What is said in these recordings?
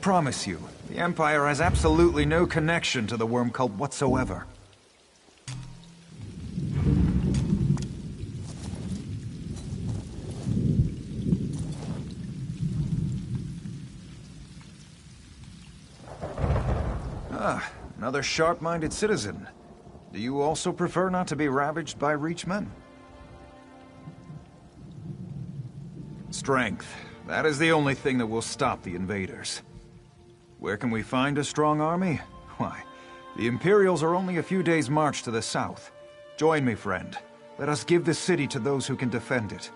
promise you, the Empire has absolutely no connection to the worm cult whatsoever. Ah, another sharp-minded citizen. Do you also prefer not to be ravaged by Reachmen? Strength. That is the only thing that will stop the invaders. Where can we find a strong army? Why, the Imperials are only a few days' march to the south. Join me, friend. Let us give the city to those who can defend it.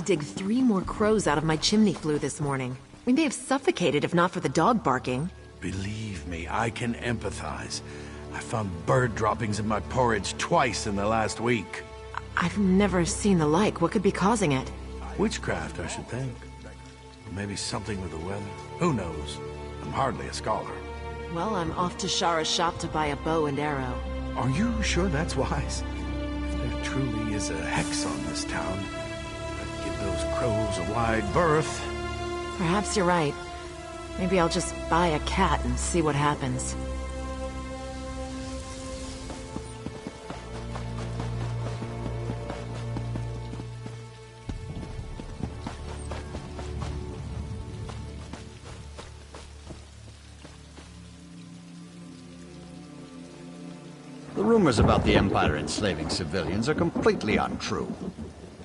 Dig 3 more crows out of my chimney flue this morning. We may have suffocated if not for the dog barking. Believe me, I can empathize. I found bird droppings in my porridge twice in the last week. I've never seen the like. What could be causing it? Witchcraft, I should think. Or maybe something with the weather. Who knows? I'm hardly a scholar. Well, I'm off to Shara's shop to buy a bow and arrow. Are you sure that's wise? If there truly is a hex on this town, those crows a wide berth. Perhaps you're right. Maybe I'll just buy a cat and see what happens. The rumors about the Empire enslaving civilians are completely untrue.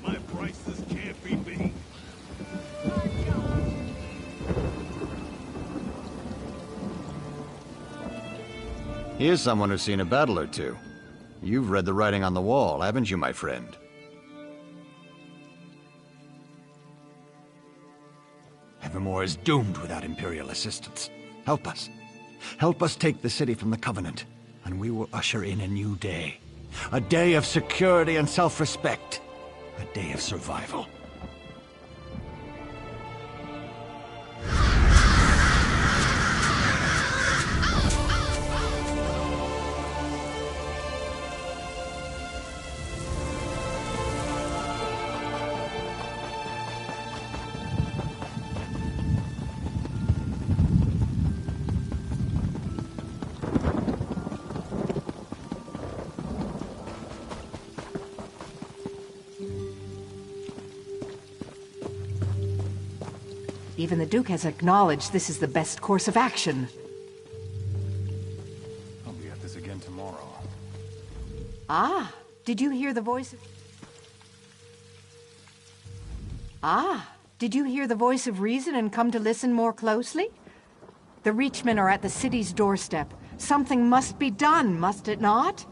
My prices can't be beat. Here's someone who's seen a battle or two. You've read the writing on the wall, haven't you, my friend? Evermore is doomed without Imperial assistance. Help us. Help us take the city from the Covenant, and we will usher in a new day. A day of security and self-respect. A day of survival. Even the Duke has acknowledged this is the best course of action. I'll be at this again tomorrow. Ah, did you hear the voice of... Ah, did you hear the voice of reason and come to listen more closely? The Reachmen are at the city's doorstep. Something must be done, must it not?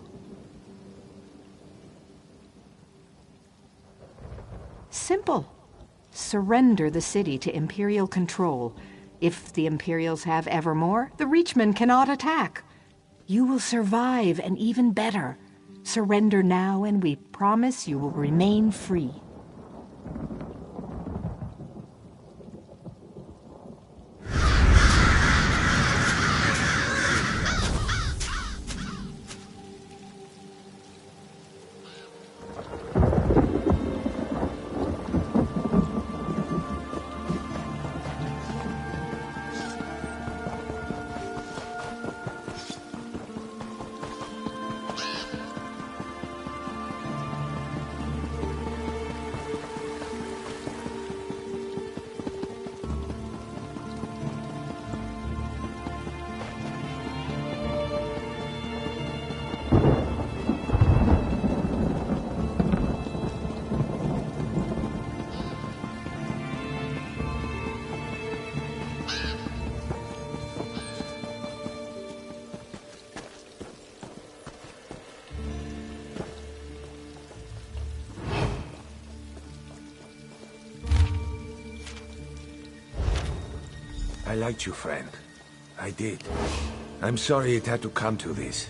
Simple. Surrender the city to Imperial control. If the Imperials have evermore, the Reachmen cannot attack. You will survive, and even better. Surrender now, and we promise you will remain free. I liked you, friend. I did. I'm sorry it had to come to this.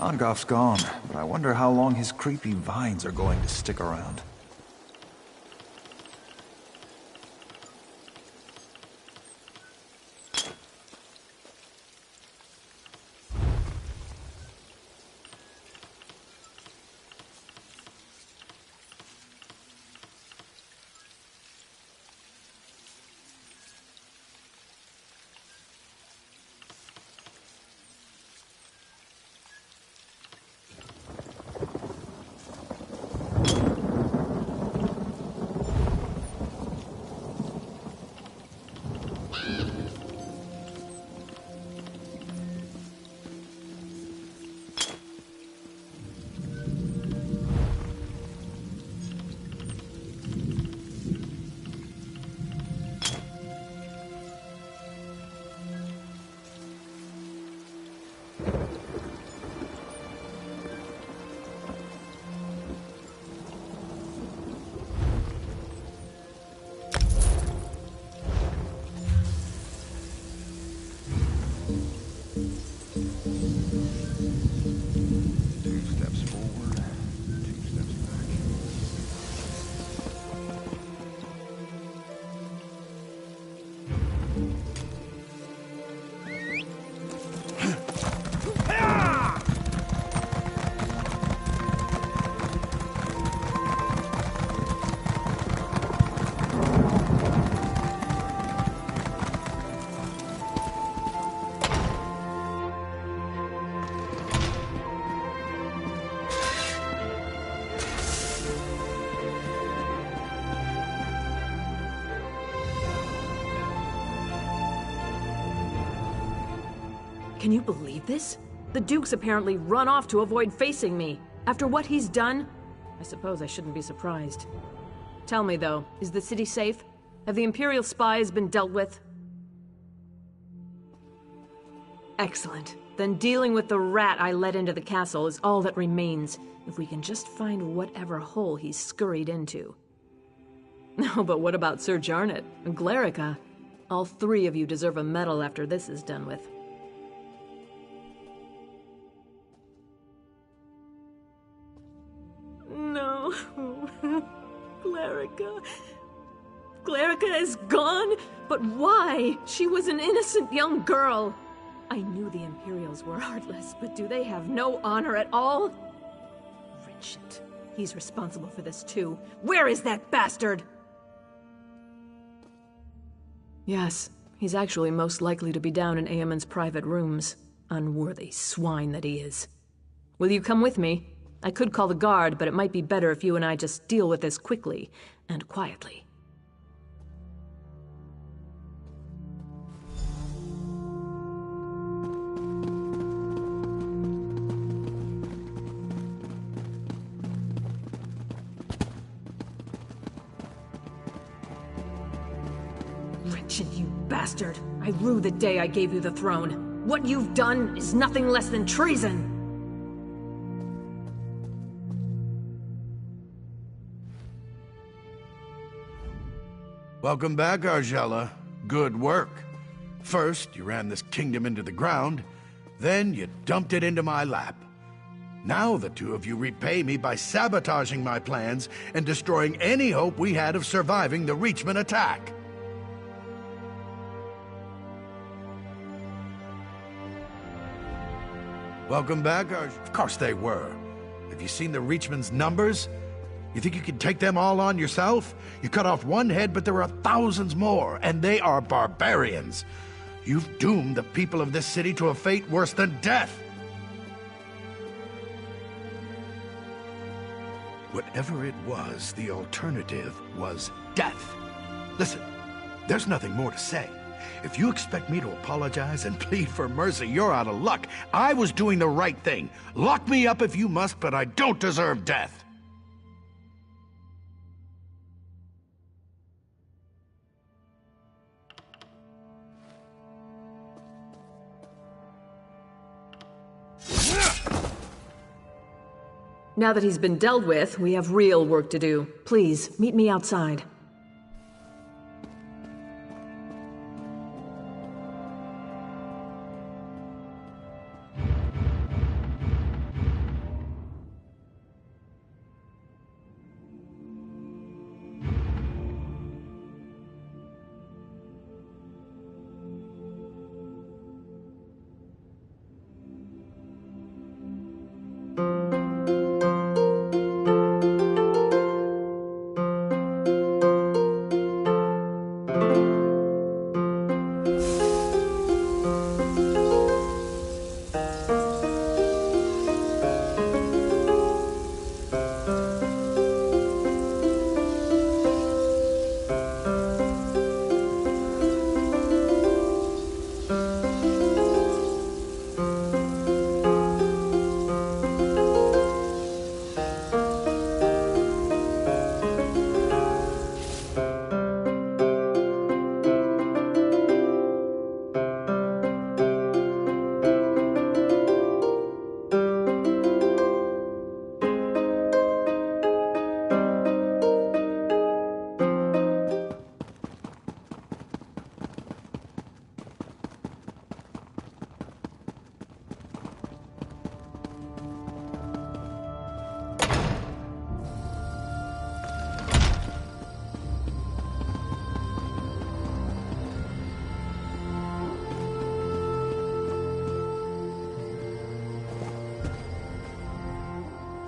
Ongoff's gone, but I wonder how long his creepy vines are going to stick around. Can you believe this? The Duke's apparently run off to avoid facing me. After what he's done, I suppose I shouldn't be surprised. Tell me, though, is the city safe? Have the Imperial spies been dealt with? Excellent. Then dealing with the rat I let into the castle is all that remains, if we can just find whatever hole he's scurried into. No, but what about Sir Jarnet and Glerica? All three of you deserve a medal after this is done with. No. Glerica. Glerica is gone? But why? She was an innocent young girl. I knew the Imperials were heartless, but do they have no honor at all? Richard. He's responsible for this too. Where is that bastard? Yes, he's actually most likely to be down in Eamon's private rooms. Unworthy swine that he is. Will you come with me? I could call the guard, but it might be better if you and I just deal with this quickly and quietly. Richard, you bastard! I rue the day I gave you the throne. What you've done is nothing less than treason! Welcome back, Argella. Good work. First, you ran this kingdom into the ground, then you dumped it into my lap. Now the two of you repay me by sabotaging my plans and destroying any hope we had of surviving the Reachman attack. Welcome back? Of course they were. Have you seen the Reachman's numbers? You think you can take them all on yourself? You cut off one head, but there are thousands more, and they are barbarians. You've doomed the people of this city to a fate worse than death. Whatever it was, the alternative was death. Listen, there's nothing more to say. If you expect me to apologize and plead for mercy, you're out of luck. I was doing the right thing. Lock me up if you must, but I don't deserve death. Now that he's been dealt with, we have real work to do. Please, meet me outside.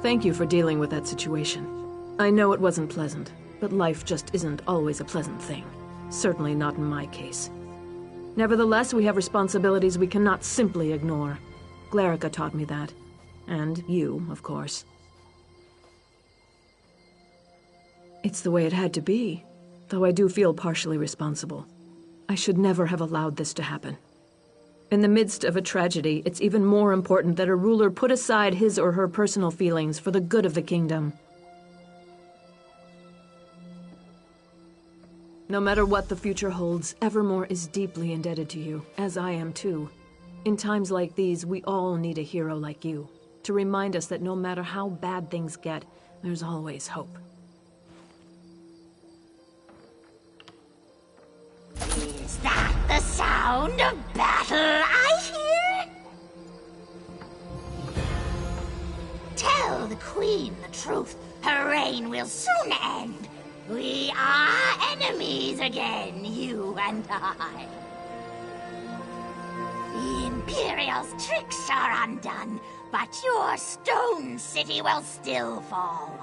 Thank you for dealing with that situation. I know it wasn't pleasant, but life just isn't always a pleasant thing. Certainly not in my case. Nevertheless, we have responsibilities we cannot simply ignore. Glarica taught me that. And you, of course. It's the way it had to be, though I do feel partially responsible. I should never have allowed this to happen. In the midst of a tragedy, it's even more important that a ruler put aside his or her personal feelings for the good of the kingdom. No matter what the future holds, Evermore is deeply indebted to you, as I am too. In times like these, we all need a hero like you, to remind us that no matter how bad things get, there's always hope. Is that the sound of battle I hear? Tell the Queen the truth. Her reign will soon end. We are enemies again, you and I. The Imperial's tricks are undone, but your stone city will still fall.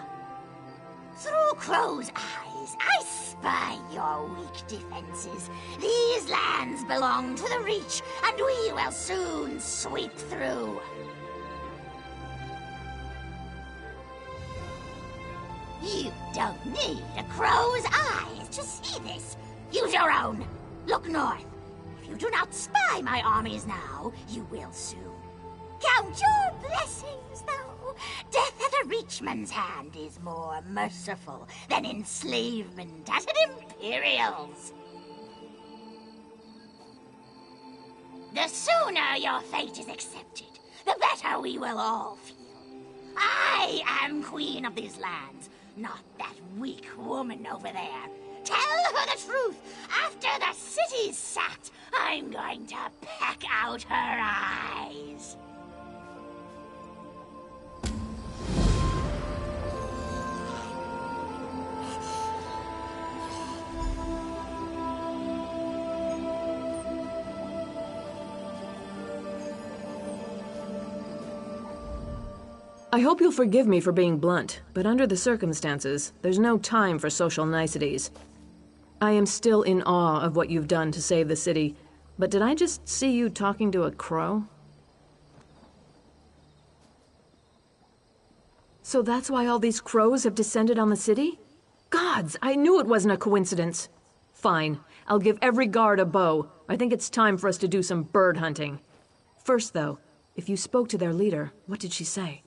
Through Crow's eyes, I spy your weak defenses. These lands belong to the Reach, and we will soon sweep through. You don't need a crow's eyes to see this. Use your own. Look north. If you do not spy my armies now, you will soon. Count your blessings, though. Death at a Reachman's hand is more merciful than enslavement at an Imperial's. The sooner your fate is accepted, the better we will all feel. I am queen of these lands, not that weak woman over there. Tell her the truth. After the city's sacked, I'm going to peck out her eyes. I hope you'll forgive me for being blunt, but under the circumstances, there's no time for social niceties. I am still in awe of what you've done to save the city, but did I just see you talking to a crow? So that's why all these crows have descended on the city? Gods, I knew it wasn't a coincidence. Fine, I'll give every guard a bow. I think it's time for us to do some bird hunting. First, though, if you spoke to their leader, what did she say?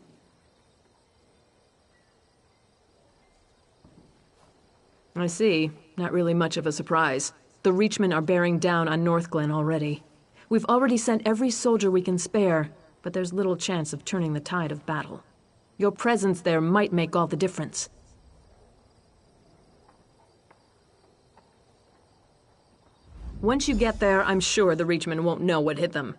I see. Not really much of a surprise. The Reachmen are bearing down on Northglen already. We've already sent every soldier we can spare, but there's little chance of turning the tide of battle. Your presence there might make all the difference. Once you get there, I'm sure the Reachmen won't know what hit them.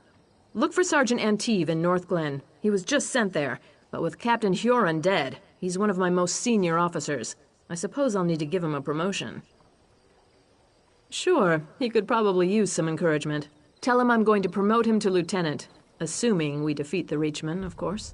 Look for Sergeant Anteve in Northglen. He was just sent there, but with Captain Huron dead, he's one of my most senior officers. I suppose I'll need to give him a promotion. Sure, he could probably use some encouragement. Tell him I'm going to promote him to lieutenant, assuming we defeat the Reachmen, of course.